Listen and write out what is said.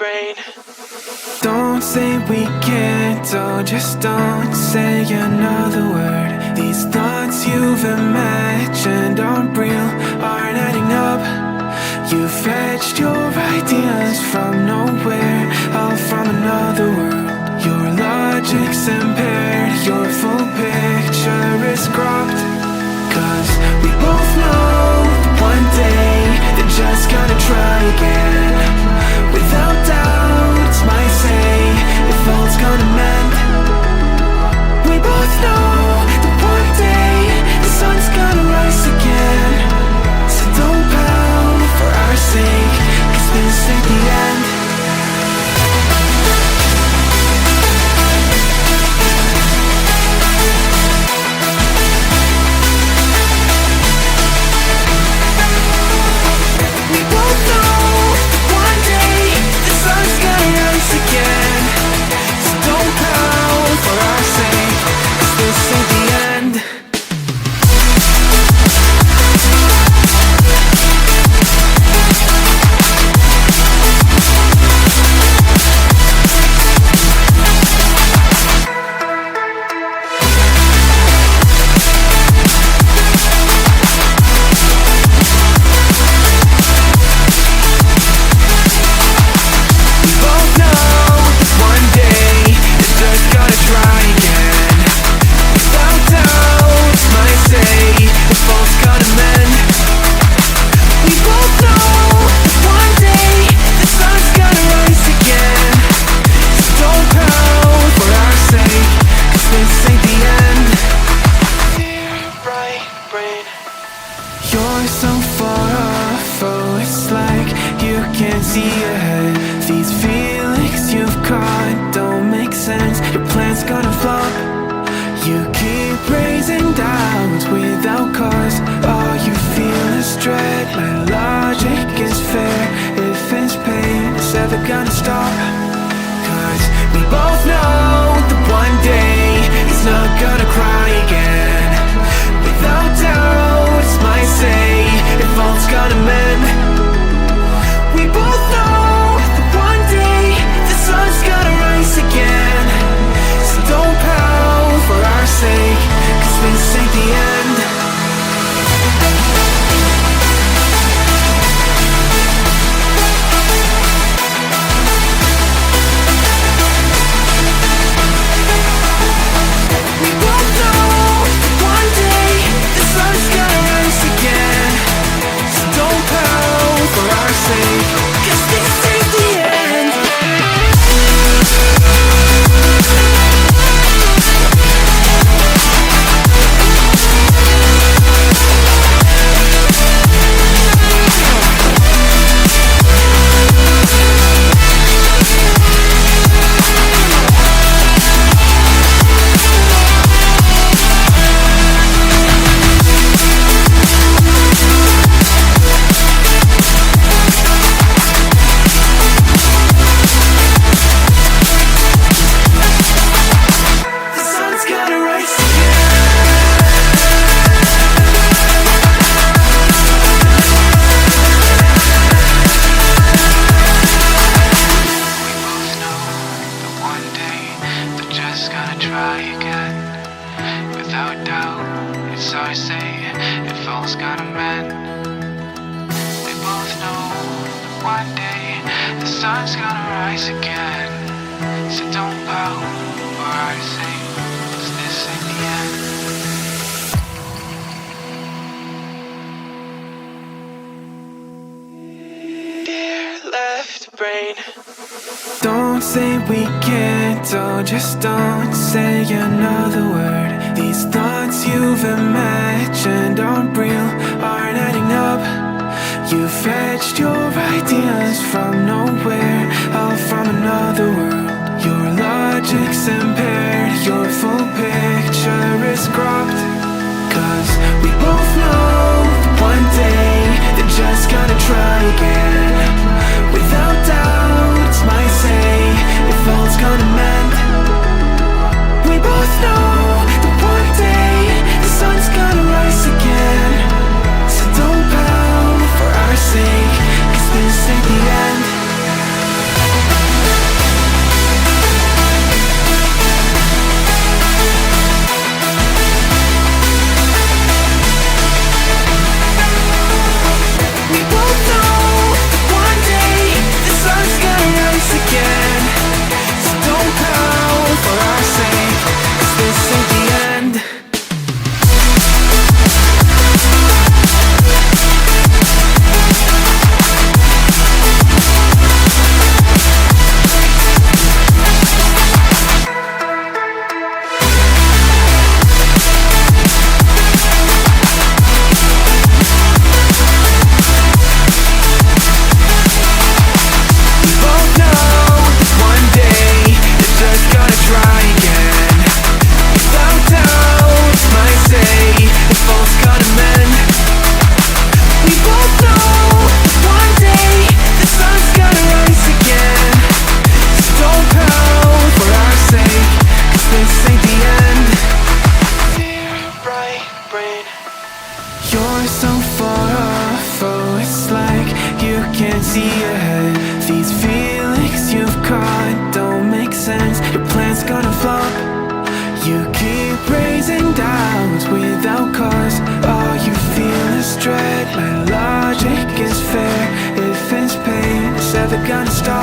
brain. Don't say we can't, oh, just don't say another word. These thoughts you've imagined aren't real, aren't adding up. You fetched your ideas from nowhere, all from another world. Your logic's impaired, your full picture is cropped. Cause we both know that one day they're just gonna try again. Without doubt, might say if all's gonna mend. We both know that one day the sun's gonna rise again. So don't pout for our sake, cause this ain't the end. You're so far off, oh, it's like you can't see ahead. These feelings you've caught don't make sense, your plan's gonna flop. You keep raising doubts without cause, all you feel is dread. My logic is fair, if it's pain, it's ever gonna stop. Cause we both know that one day he's not gonna cry again. Without doubt, might say if all's gonna mend. We both know that one day the sun's gonna rise again. So don't pout for our sake, cause this ain't the end. Try again, without doubt, it's our say, if all's gonna mend. We both know that one day the sun's gonna rise again. So don't pout for our sake, cause this ain't the end. Dear left brain, don't say we can't, oh, just don't say another word. These thoughts you've imagined aren't real, aren't adding up. You fetched your ideas from nowhere, all from another world. Your logic's impaired, your full picture is cropped. Cause we both know that one day they're just gonna try again. Without doubt, might say if all's gonna mend. We both know that one day the sun's gonna rise again. So don't pout for our sake, cause this ain't the end. see ahead. These feelings you've caught don't make sense. Your plan's gonna flop. You keep raising doubts without cause. All you feel is dread. My logic is fair. If it's pain, it's ever gonna stop.